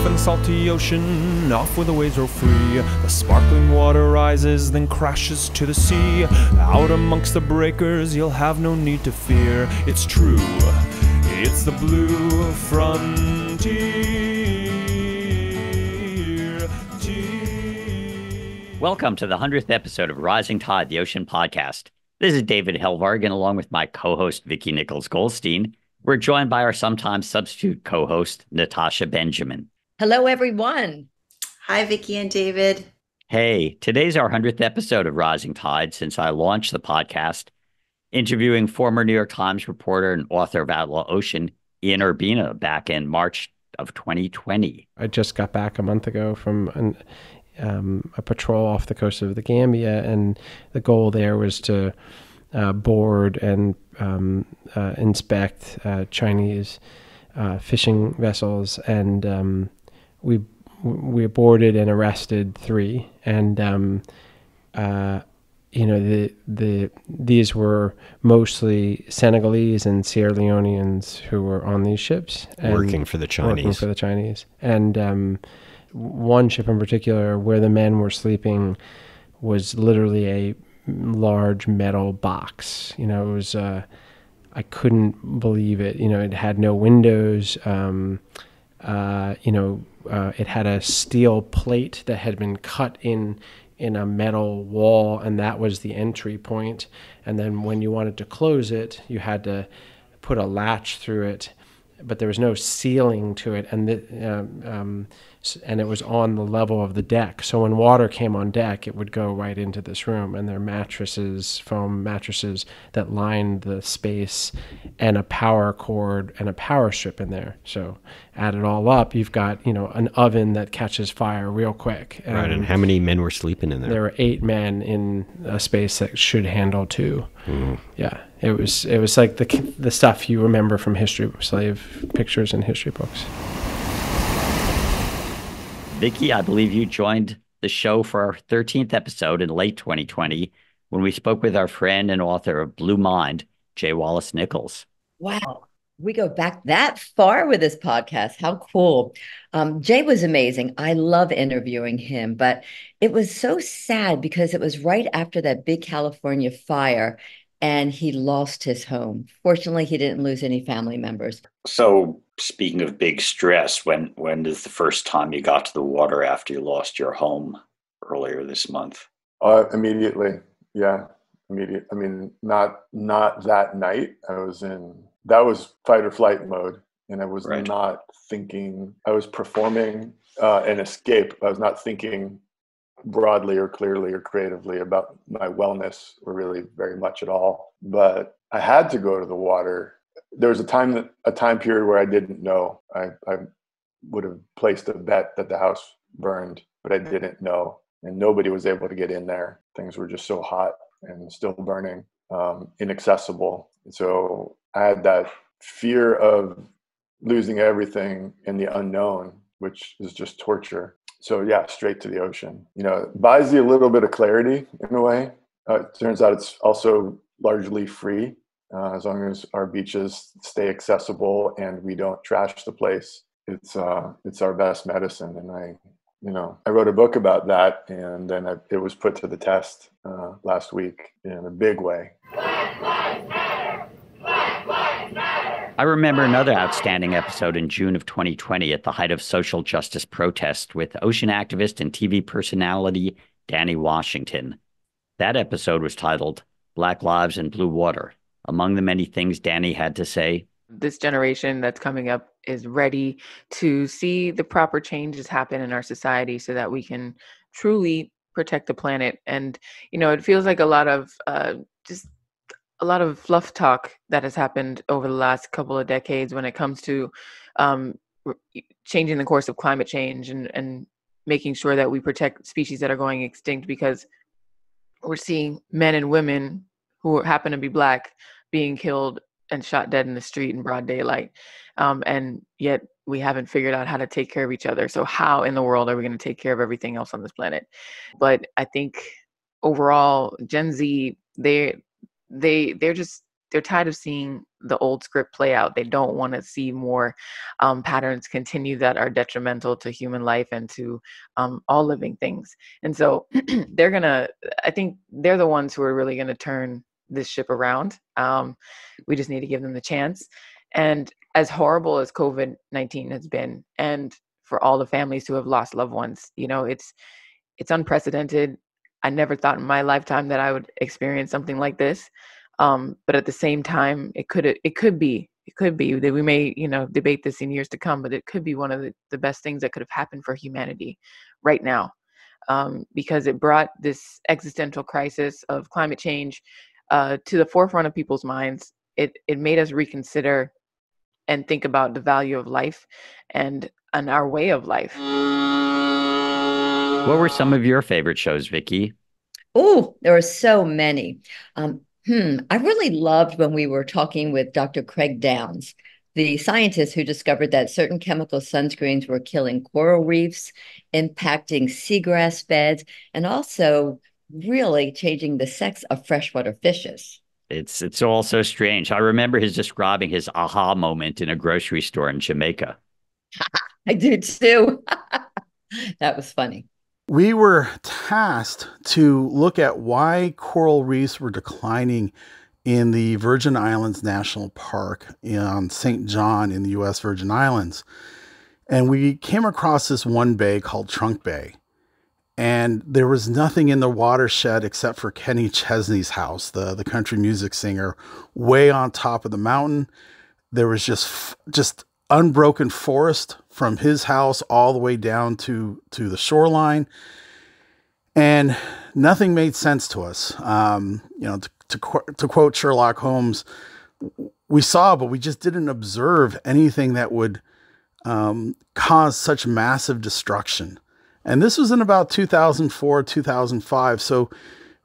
and salty ocean, off where the waves roll free. The sparkling water rises, then crashes to the sea. Out amongst the breakers, you'll have no need to fear. It's true, it's the blue frontier. Welcome to the 100th episode of Rising Tide, the Ocean Podcast. This is David Helvarg, and along with my co-host, Vicki Nichols-Goldstein, we're joined by our sometimes substitute co-host, Natasha Benjamin. Hello, everyone. Hi, Vicki and David. Hey, today's our 100th episode of Rising Tide since I launched the podcast, interviewing former New York Times reporter and author of Outlaw Ocean, Ian Urbina, back in March of 2020. I just got back a month ago from a patrol off the coast of the Gambia, and the goal there was to board and inspect Chinese fishing vessels, and we boarded and arrested 3, and these were mostly Senegalese and Sierra Leoneans who were on these ships working for the Chinese. And one ship in particular, where the men were sleeping, was literally a large metal box. It was I couldn't believe it. It had no windows. It had a steel plate that had been cut in a metal wall, and that was the entry point. And then when you wanted to close it, you had to put a latch through it, but there was no ceiling to it, and it was on the level of the deck. So when water came on deck, it would go right into this room, and there are mattresses, foam mattresses that lined the space, and a power cord and a power strip in there. So add it all up, you've got, an oven that catches fire real quick. Right, and how many men were sleeping in there? There were 8 men in a space that should handle 2. Mm. Yeah, it was like the stuff you remember from slave pictures in history books. Vicki, I believe you joined the show for our 13th episode in late 2020 when we spoke with our friend and author of Blue Mind, J. Wallace Nichols. Wow. We go back that far with this podcast. How cool. Jay was amazing. I love interviewing him, but it was so sad because it was right after that big California fire and he lost his home. Fortunately, he didn't lose any family members. So speaking of big stress, when is the first time you got to the water after you lost your home earlier this month? Immediately. Yeah. Immediate. I mean, not that night. That was fight or flight mode. And I was not thinking, I was performing an escape. I was not thinking broadly or clearly or creatively about my wellness, or really very much at all. But I had to go to the water. There was a time period where I didn't know. I would have placed a bet that the house burned, but I didn't know. And nobody was able to get in there. Things were just so hot and still burning, inaccessible. And so I had that fear of losing everything in the unknown, which is just torture. So yeah, straight to the ocean. It buys you a little bit of clarity in a way. It turns out it's also largely free, as long as our beaches stay accessible and we don't trash the place. It's our best medicine. And I wrote a book about that, and then it was put to the test last week in a big way. Black Lives Matter! Black Lives Matter! I remember another outstanding episode in June of 2020 at the height of social justice protest with ocean activist and TV personality Danni Washington. That episode was titled Black Lives in Blue Water. Among the many things Danni had to say, this generation that's coming up is ready to see the proper changes happen in our society so that we can truly protect the planet. And, it feels like a lot of fluff talk that has happened over the last couple of decades when it comes to changing the course of climate change and making sure that we protect species that are going extinct, because we're seeing men and women who happen to be Black being killed and shot dead in the street in broad daylight. And yet we haven't figured out how to take care of each other. So how in the world are we going to take care of everything else on this planet? But I think overall, Gen Z, they're just they're tired of seeing the old script play out. They don't want to see more patterns continue that are detrimental to human life and to all living things. And so I think they're the ones who are really going to turn this ship around. We just need to give them the chance. And as horrible as COVID-19 has been, and for all the families who have lost loved ones, it's unprecedented. I never thought in my lifetime that I would experience something like this. But at the same time, it could be that we may, debate this in years to come, but it could be one of the best things that could have happened for humanity right now, because it brought this existential crisis of climate change to the forefront of people's minds. It made us reconsider and think about the value of life and our way of life. What were some of your favorite shows, Vicki? Oh, there were so many. I really loved when we were talking with Dr. Craig Downs, the scientist who discovered that certain chemical sunscreens were killing coral reefs, impacting seagrass beds, and also really changing the sex of freshwater fishes. It's all so strange. I remember his describing his aha moment in a grocery store in Jamaica. I do too. That was funny. We were tasked to look at why coral reefs were declining in the Virgin Islands National Park on St. John in the U.S. Virgin Islands. And we came across this one bay called Trunk Bay. And there was nothing in the watershed except for Kenny Chesney's house, the country music singer, way on top of the mountain. There was just unbroken forest from his house all the way down to the shoreline. And nothing made sense to us. To quote Sherlock Holmes, we saw, but we just didn't observe anything that would cause such massive destruction. And this was in about 2004, 2005. So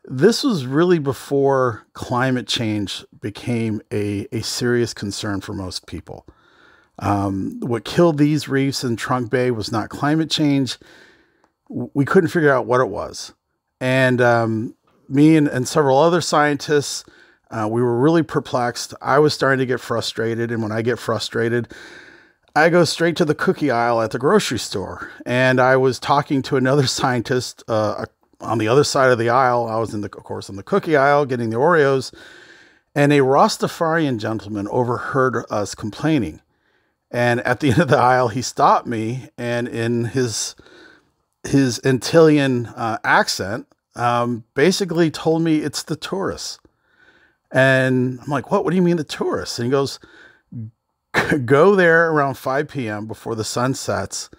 this was really before climate change became a serious concern for most people. What killed these reefs in Trunk Bay was not climate change. We couldn't figure out what it was. And me and several other scientists, we were really perplexed. I was starting to get frustrated. And when I get frustrated, I go straight to the cookie aisle at the grocery store. And I was talking to another scientist on the other side of the aisle. I was, of course, in the cookie aisle getting the Oreos. And a Rastafarian gentleman overheard us complaining. And at the end of the aisle, he stopped me. And in his Antillean accent, basically told me it's the tourists. And I'm like, what do you mean the tourists? And he goes, go there around 5 p.m. before the sun sets.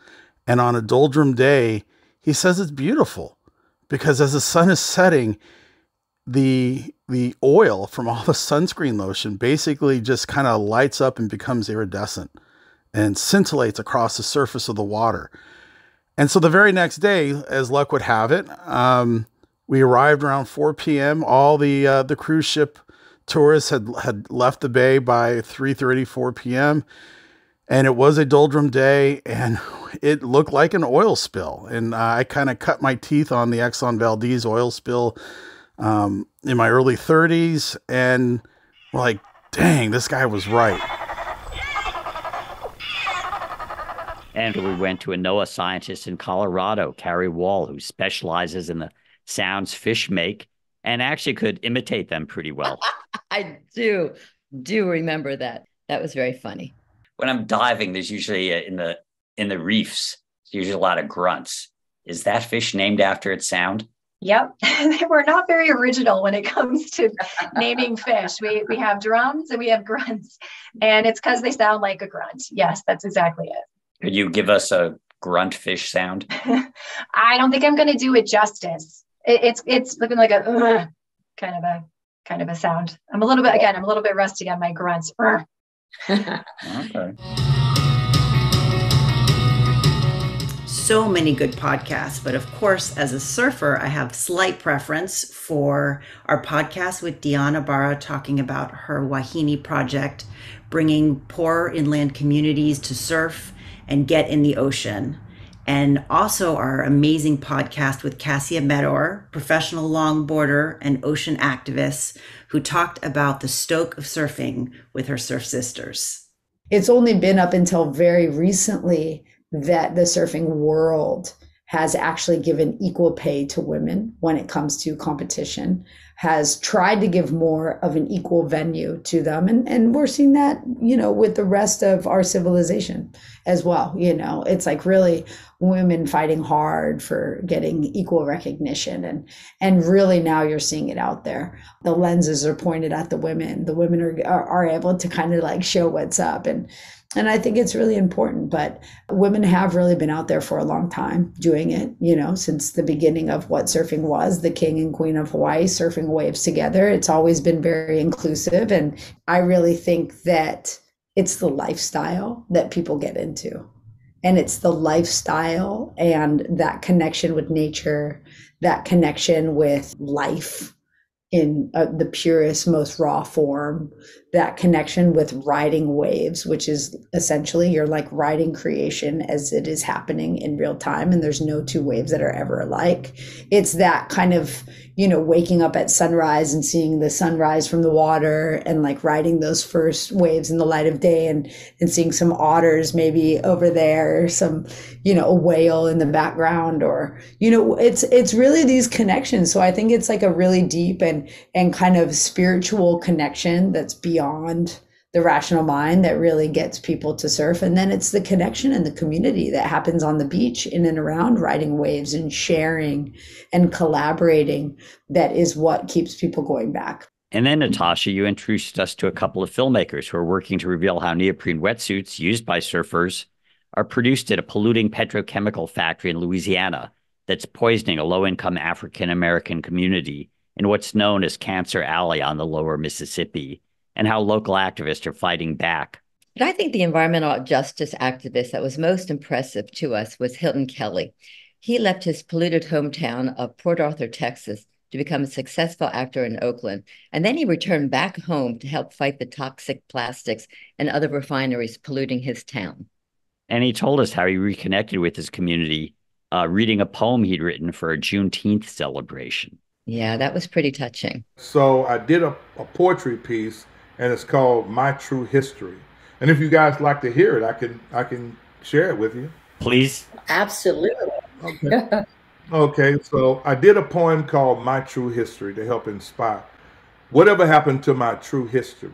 And on a doldrum day, he says it's beautiful because as the sun is setting, the oil from all the sunscreen lotion basically just kind of lights up and becomes iridescent and scintillates across the surface of the water. And so the very next day, as luck would have it, we arrived around 4 p.m. All the cruise ship tourists had left the bay by 3:30, 4 p.m. And it was a doldrum day and it looked like an oil spill. And I kind of cut my teeth on the Exxon Valdez oil spill in my early 30s. And we're like, dang, this guy was right. And we went to a NOAA scientist in Colorado, Carrie Wall, who specializes in the sounds fish make and actually could imitate them pretty well. I do remember that. That was very funny. When I'm diving, there's usually in the reefs, there's usually a lot of grunts. Is that fish named after its sound? Yep. We're not very original when it comes to naming fish. We have drums and we have grunts, and it's because they sound like a grunt. Yes, that's exactly it. Could you give us a grunt fish sound? I don't think I'm going to do it justice. It's looking like a kind of a sound. I'm a little bit rusty on my grunts. Okay. So many good podcasts, but of course, as a surfer, I have slight preference for our podcast with Diana Barra talking about her Wahine project, bringing poor inland communities to surf and get in the ocean. and also our amazing podcast with Cassia Medor, professional longboarder and ocean activist, who talked about the stoke of surfing with her surf sisters. It's only been up until very recently that the surfing world has actually given equal pay to women when it comes to competition, has tried to give more of an equal venue to them. And we're seeing that, with the rest of our civilization as well. It's like really women fighting hard for getting equal recognition. And really now you're seeing it out there. The lenses are pointed at the women. The women are able to kind of like show what's up. And I think it's really important, but women have really been out there for a long time doing it, since the beginning of what surfing was, the king and queen of Hawaii surfing waves together. It's always been very inclusive. And I really think that it's the lifestyle that people get into. And it's the lifestyle and that connection with nature, that connection with life in the purest, most raw form, that connection with riding waves, which is essentially you're like riding creation as it is happening in real time. And there's no two waves that are ever alike. It's that kind of, waking up at sunrise and seeing the sunrise from the water and like riding those first waves in the light of day and seeing some otters maybe over there, some, a whale in the background or, it's really these connections. So I think it's like a really deep and kind of spiritual connection that's beyond the rational mind that really gets people to surf. And then it's the connection and the community that happens on the beach in and around riding waves and sharing and collaborating that is what keeps people going back. And then, Natasha, you introduced us to a couple of filmmakers who are working to reveal how neoprene wetsuits used by surfers are produced at a polluting petrochemical factory in Louisiana that's poisoning a low-income African-American community in what's known as Cancer Alley on the lower Mississippi, and how local activists are fighting back. But I think the environmental justice activist that was most impressive to us was Hilton Kelly. He left his polluted hometown of Port Arthur, Texas, to become a successful actor in Oakland. And then he returned back home to help fight the toxic plastics and other refineries polluting his town. And he told us how he reconnected with his community, reading a poem he'd written for a Juneteenth celebration. Yeah, that was pretty touching. So I did a poetry piece, and it's called My True History. And if you guys like to hear it, I can share it with you. Please. Absolutely. Okay. Okay, so I did a poem called My True History to help inspire. Whatever happened to my true history?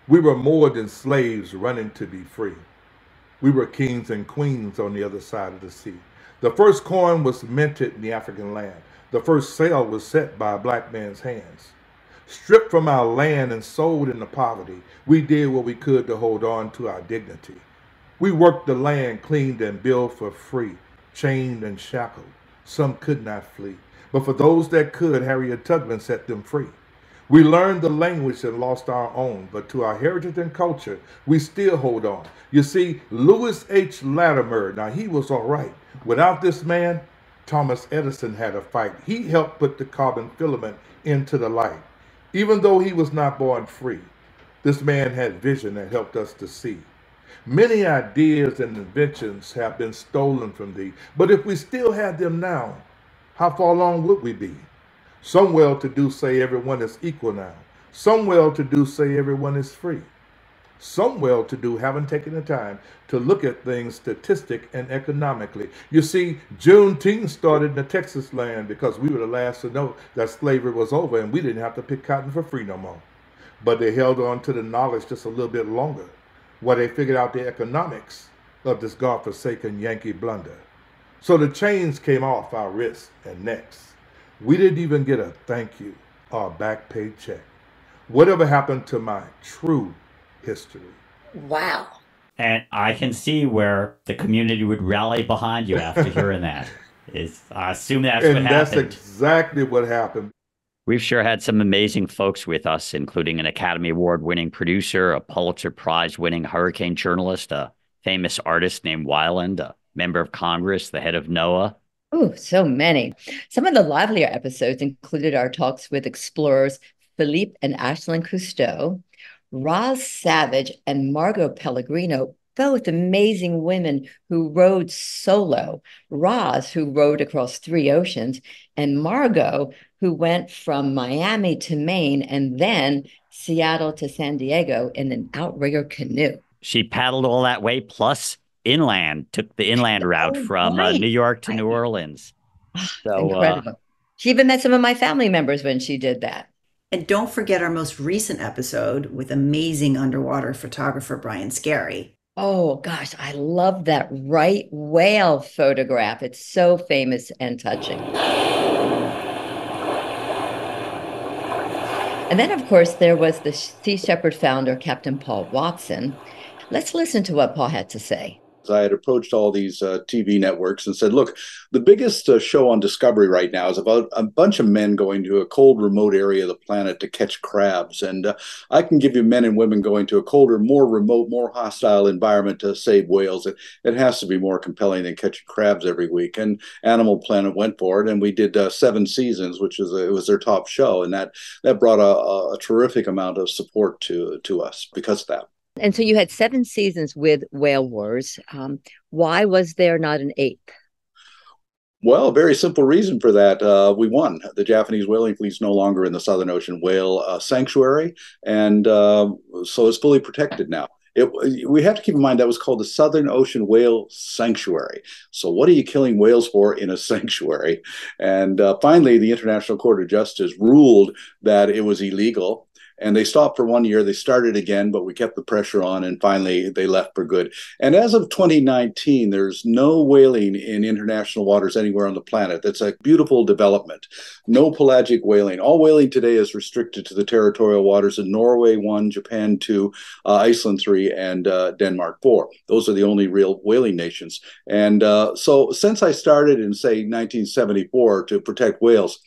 We were more than slaves running to be free. We were kings and queens on the other side of the sea. The first coin was minted in the African land. The first sail was set by a black man's hands. Stripped from our land and sold into poverty, we did what we could to hold on to our dignity. We worked the land, cleaned and built for free, chained and shackled. Some could not flee, but for those that could, Harriet Tubman set them free. We learned the language and lost our own, but to our heritage and culture, we still hold on. You see, Louis H. Latimer, now he was all right. Without this man, Thomas Edison had a fight. He helped put the carbon filament into the light. Even though he was not born free, this man had vision that helped us to see. Many ideas and inventions have been stolen from thee, but if we still had them now, how far along would we be? Some well-to-do say everyone is equal now. Some well-to-do say everyone is free. Some well-to-do haven't taken the time to look at things statistic and economically. You see, Juneteenth started in the Texas land because we were the last to know that slavery was over and we didn't have to pick cotton for free no more. But they held on to the knowledge just a little bit longer, while they figured out the economics of this godforsaken Yankee blunder. So the chains came off our wrists and necks. We didn't even get a thank you or a back pay check. Whatever happened to my true history? Wow. And I can see where the community would rally behind you after hearing that. I assume that's what happened. And that's exactly what happened. We've sure had some amazing folks with us, including an Academy Award-winning producer, a Pulitzer Prize-winning hurricane journalist, a famous artist named Weiland, a member of Congress, the head of NOAA. Oh, so many. Some of the livelier episodes included our talks with explorers Philippe and Ashlyn Cousteau, Roz Savage and Margot Pellegrino both amazing women who rode solo. Roz, who rode across 3 oceans, and Margot, who went from Miami to Maine and then Seattle to San Diego in an outrigger canoe. She paddled all that way, plus inland, took the inland route from New York to New Orleans. So, incredible. She even met some of my family members when she did that. And don't forget our most recent episode with amazing underwater photographer Brian Scarry. Oh, gosh, I love that right whale photograph. It's so famous and touching. And then, of course, there was the Sea Shepherd founder, Captain Paul Watson. Let's listen to what Paul had to say. I had approached all these TV networks and said, look, the biggest show on Discovery right now is about a bunch of men going to a cold, remote area of the planet to catch crabs. And I can give you men and women going to a colder, more remote, more hostile environment to save whales. It has to be more compelling than catching crabs every week. And Animal Planet went for it. And we did 7 seasons, which is it was their top show. And that brought a terrific amount of support to us because of that. And so you had 7 seasons with Whale Wars. Why was there not an 8th? Well, a very simple reason for that. We won. The Japanese whaling fleet is no longer in the Southern Ocean whale sanctuary, and so it's fully protected now. We have to keep in mind that was called the Southern Ocean Whale Sanctuary. So what are you killing whales for in a sanctuary? And finally, the International Court of Justice ruled that it was illegal. And they stopped for 1 year. They started again, but we kept the pressure on, and finally they left for good. And as of 2019, there's no whaling in international waters anywhere on the planet. That's a beautiful development. No pelagic whaling. All whaling today is restricted to the territorial waters of Norway 1, Japan 2, Iceland 3, and Denmark 4. Those are the only real whaling nations. And so since I started in, say, 1974 to protect whales,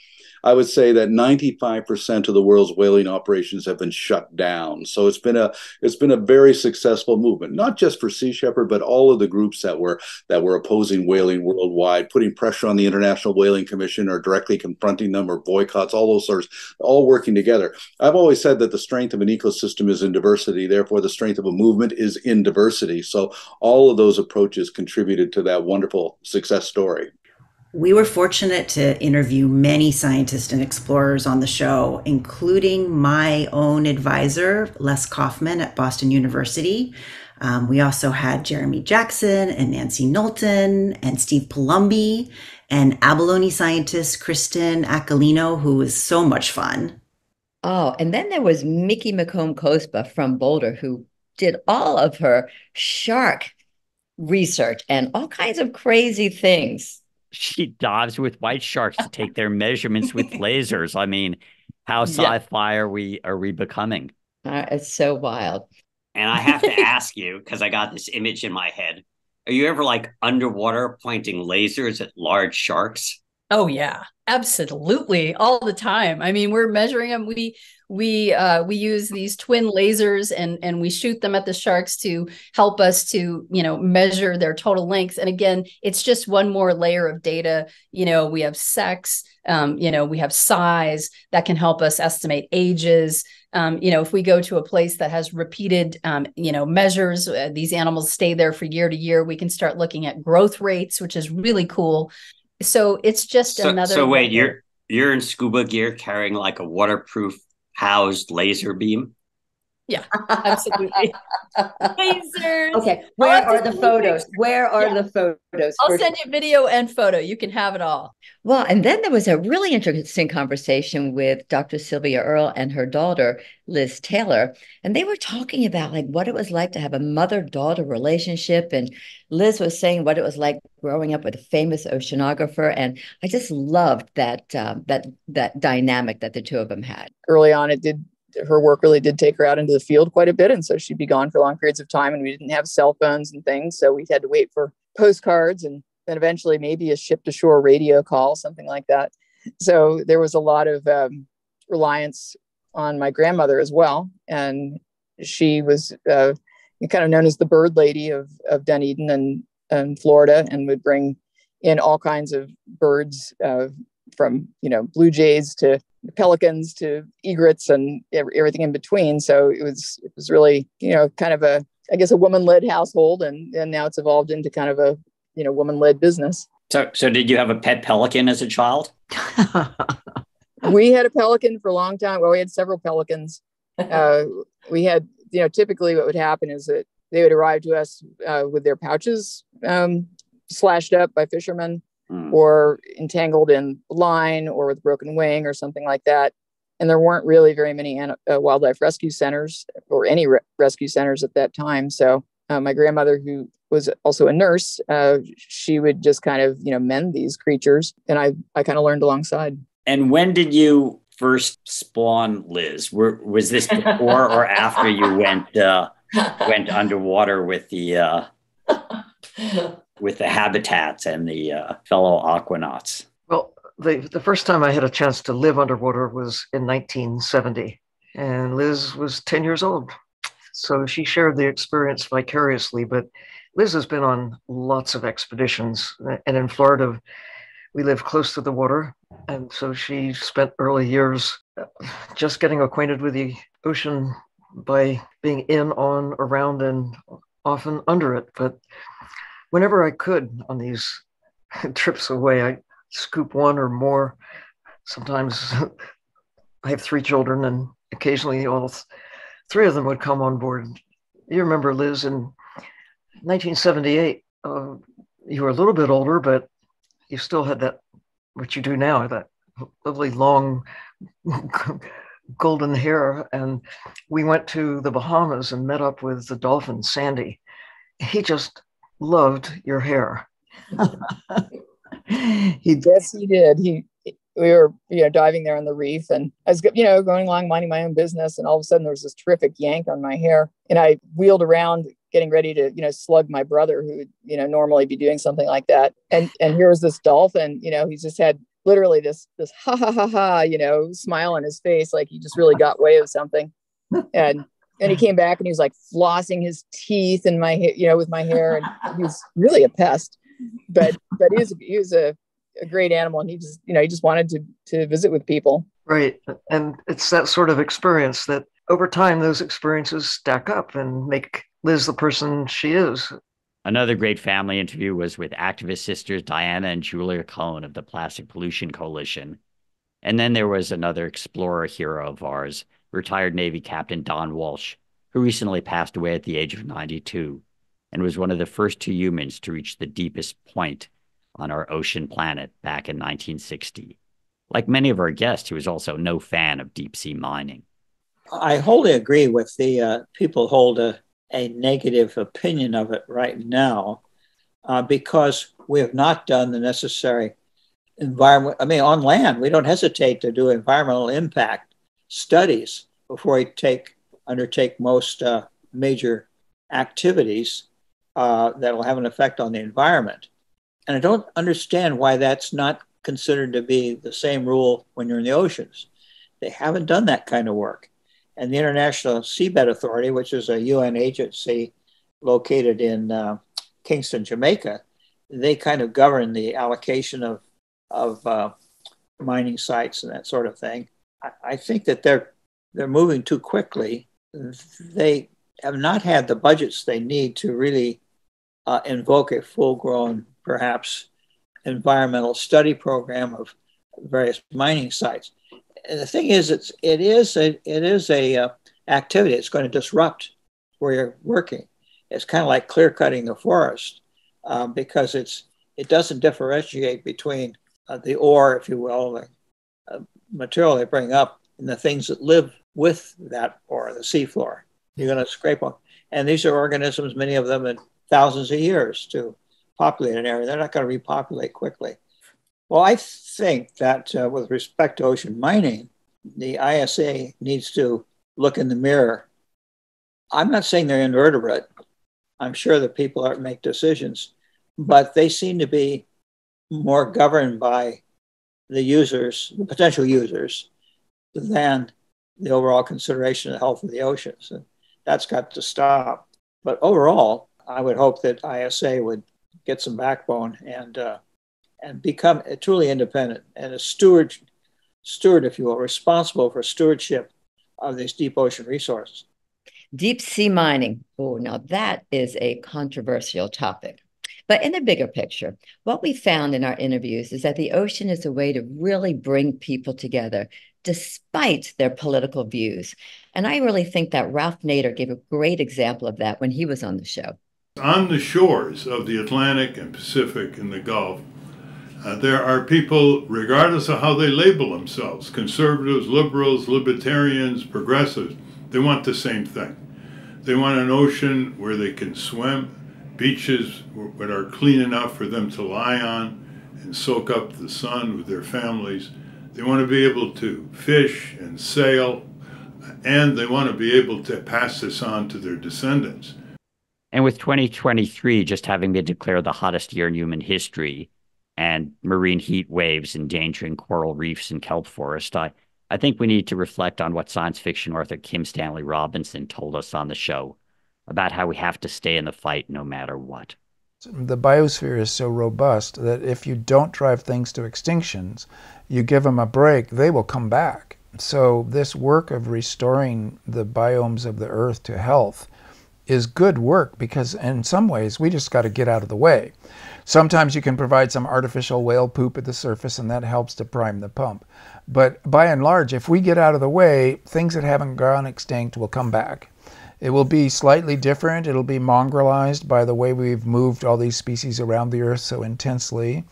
I would say that 95% of the world's whaling operations have been shut down. So it's been a very successful movement, not just for Sea Shepherd, but all of the groups that were opposing whaling worldwide, putting pressure on the International Whaling Commission or directly confronting them or boycotts, all those sorts, all working together. I've always said that the strength of an ecosystem is in diversity. Therefore, the strength of a movement is in diversity. So all of those approaches contributed to that wonderful success story. We were fortunate to interview many scientists and explorers on the show, including my own advisor, Les Kaufman at Boston University. We also had Jeremy Jackson and Nancy Knowlton and Steve Palumbi and abalone scientist Kristen Acalino, who was so much fun. Oh, and then there was Mickey McComb-Cospa from Boulder, who did all of her shark research and all kinds of crazy things. She dives with white sharks to take their measurements with lasers. I mean, how sci-fi are we becoming? It's so wild. And I have to ask you, because I got this image in my head, are you ever like underwater pointing lasers at large sharks? Oh yeah, absolutely, all the time. I mean, we're measuring them. We use these twin lasers and we shoot them at the sharks to help us to, measure their total length. And again, it's just one more layer of data. We have sex, we have size that can help us estimate ages. If we go to a place that has repeated, measures, these animals stay there for year to year, we can start looking at growth rates, which is really cool. So it's just another. So wait, you're in scuba gear carrying like a waterproof housed laser beam? Yeah, absolutely. Lasers. Okay, where are the photos? Where are the photos? I'll send you video and photo. You can have it all. Well, and then there was a really interesting conversation with Dr. Sylvia Earle and her daughter, Liz Taylor. And they were talking about like what it was like to have a mother-daughter relationship. And Liz was saying what it was like growing up with a famous oceanographer. And I just loved that dynamic that the two of them had. Early on, her work really did take her out into the field quite a bit. And so she'd be gone for long periods of time, and we didn't have cell phones and things. So we had to wait for postcards and then eventually maybe a ship to shore radio call, something like that. So there was a lot of reliance on my grandmother as well. And she was kind of known as the bird lady of Dunedin and Florida, and would bring in all kinds of birds from, blue jays to pelicans to egrets and everything in between. So it was really, kind of a I guess, a woman-led household, and now it's evolved into kind of a, woman-led business. So did you have a pet pelican as a child? We had a pelican for a long time. Well, we had several pelicans. We had, typically what would happen is that they would arrive to us with their pouches slashed up by fishermen, or entangled in line, or with broken wing or something like that. And there weren't really very many wildlife rescue centers, or any rescue centers at that time. So my grandmother, who was also a nurse, she would just kind of, mend these creatures. And I kind of learned alongside. And when did you first spawn Liz? Was this before or after you went underwater with the habitats and the fellow aquanauts? Well, the first time I had a chance to live underwater was in 1970, and Liz was 10 years old. So she shared the experience vicariously, but Liz has been on lots of expeditions. And in Florida, we live close to the water. And so she spent early years just getting acquainted with the ocean by being in, on, around, and often under it. But whenever I could on these trips away, I scoop one or more. Sometimes I have 3 children, and occasionally all 3 of them would come on board. You remember, Liz, in 1978, you were a little bit older, but you still had that, what you do now, that lovely long golden hair. And we went to the Bahamas and met up with the dolphin, Sandy. He just loved your hair. Yes, he did. We were, diving there on the reef, and I was, going along, minding my own business. And all of a sudden there was this terrific yank on my hair, and I wheeled around getting ready to, slug my brother, who would, normally be doing something like that. And here was this dolphin, he just had literally this ha ha ha ha, smile on his face, like he just really got way of something. And he came back and he was like flossing his teeth in my hair, with my hair, and he was really a pest. But he was a great animal, and he just wanted to visit with people. Right. And it's that sort of experience that over time, those experiences stack up and make Liz the person she is. Another great family interview was with activist sisters Diana and Julia Cohen of the Plastic Pollution Coalition. And then there was another explorer hero of ours, retired Navy Captain Don Walsh, who recently passed away at the age of 92 and was one of the first 2 humans to reach the deepest point on our ocean planet back in 1960. Like many of our guests, he was also no fan of deep sea mining. I wholly agree with the people hold a negative opinion of it right now because we have not done the necessary environment. I mean, on land, we don't hesitate to do environmental impact studies before we undertake most major activities that will have an effect on the environment. And I don't understand why that's not considered to be the same rule when you're in the oceans. They haven't done that kind of work. And the International Seabed Authority, which is a UN agency located in Kingston, Jamaica, they kind of govern the allocation of mining sites and that sort of thing. I think that they're moving too quickly. They have not had the budgets they need to really invoke a full-grown, perhaps, environmental study program of various mining sites. And the thing is, it is a activity. It's going to disrupt where you're working. It's kind of like clear cutting the forest because it doesn't differentiate between the ore, if you will, the material they bring up, and the things that live with that ore, the seafloor. You're going to scrape on, and these are organisms, many of them in thousands of years to populate an area. They're not going to repopulate quickly. Well, I think that with respect to ocean mining, the ISA needs to look in the mirror. I'm not saying they're invertebrate. I'm sure that people make decisions, but they seem to be more governed by the users, the potential users, than the overall consideration of the health of the oceans. And that's got to stop. But overall, I would hope that ISA would get some backbone and become truly independent and a steward, if you will, responsible for stewardship of these deep ocean resources. Deep sea mining. Oh, now that is a controversial topic. But in the bigger picture, what we found in our interviews is that the ocean is a way to really bring people together despite their political views. And I really think that Ralph Nader gave a great example of that when he was on the show. On the shores of the Atlantic and Pacific and the Gulf, there are people, regardless of how they label themselves, conservatives, liberals, libertarians, progressives, they want the same thing. They want an ocean where they can swim, beaches that are clean enough for them to lie on and soak up the sun with their families. They want to be able to fish and sail, and they want to be able to pass this on to their descendants. And with 2023 just having been declared the hottest year in human history and marine heat waves endangering coral reefs and kelp forest, I think we need to reflect on what science fiction author Kim Stanley Robinson told us on the show about how we have to stay in the fight no matter what. The biosphere is so robust that if you don't drive things to extinctions, you give them a break, they will come back. So this work of restoring the biomes of the earth to health is good work because in some ways we just got to get out of the way. Sometimes you can provide some artificial whale poop at the surface and that helps to prime the pump. But by and large, if we get out of the way, things that haven't gone extinct will come back. It will be slightly different. It'll be mongrelized by the way we've moved all these species around the earth so intensely.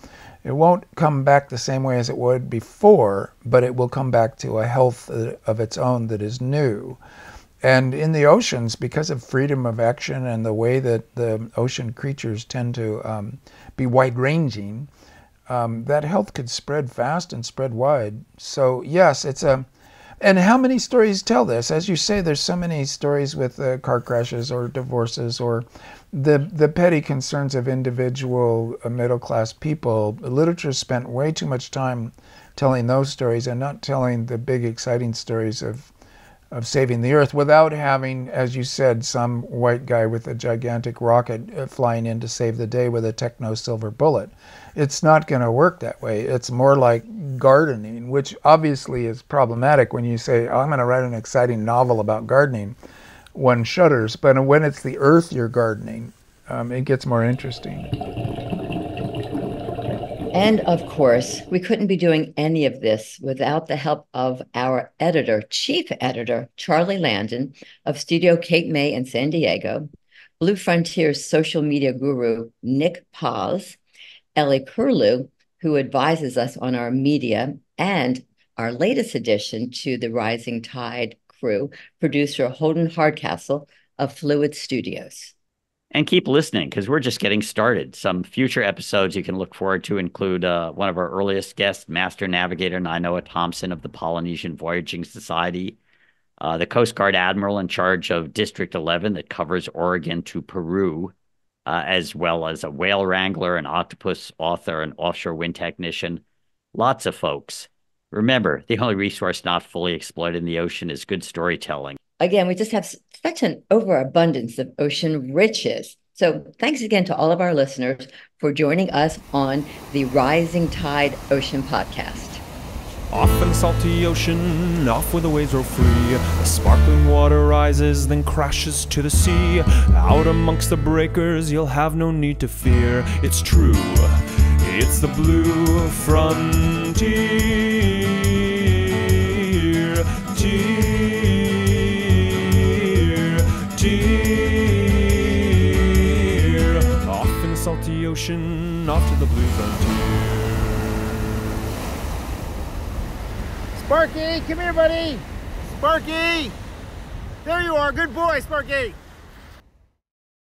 It won't come back the same way as it would before, but it will come back to a health of its own that is new. And in the oceans, because of freedom of action and the way that the ocean creatures tend to be wide-ranging, that health could spread fast and spread wide. So yes, it's a... And how many stories tell this? As you say, there's so many stories with car crashes or divorces or the petty concerns of individual middle-class people. Literature spent way too much time telling those stories and not telling the big, exciting stories of saving the earth without having, as you said, some white guy with a gigantic rocket flying in to save the day with a techno silver bullet. It's not going to work that way. It's more like gardening, which obviously is problematic when you say, oh, I'm going to write an exciting novel about gardening. One shudders. But when it's the earth you're gardening, it gets more interesting. And of course, we couldn't be doing any of this without the help of our editor, chief editor, Charlie Landon of Studio Cape May in San Diego, Blue Frontier's social media guru, Nick Paz, Ellie Curlew, who advises us on our media, and our latest addition to the Rising Tide crew, producer Holden Hardcastle of Fluid Studios. And keep listening because we're just getting started. Some future episodes you can look forward to include one of our earliest guests, Master Navigator Nainoa Thompson of the Polynesian Voyaging Society, the Coast Guard Admiral in charge of District 11 that covers Oregon to Peru, as well as a whale wrangler, an octopus author, an offshore wind technician. Lots of folks. Remember, the only resource not fully exploited in the ocean is good storytelling. Again, we just have such an overabundance of ocean riches. So thanks again to all of our listeners for joining us on the Rising Tide Ocean Podcast. Off in the salty ocean, off where the waves roll free. The sparkling water rises, then crashes to the sea. Out amongst the breakers, you'll have no need to fear. It's true, it's the blue frontier. Off in the salty ocean, off to the blue frontier. Sparky, come here, buddy. Sparky. There you are. Good boy, Sparky.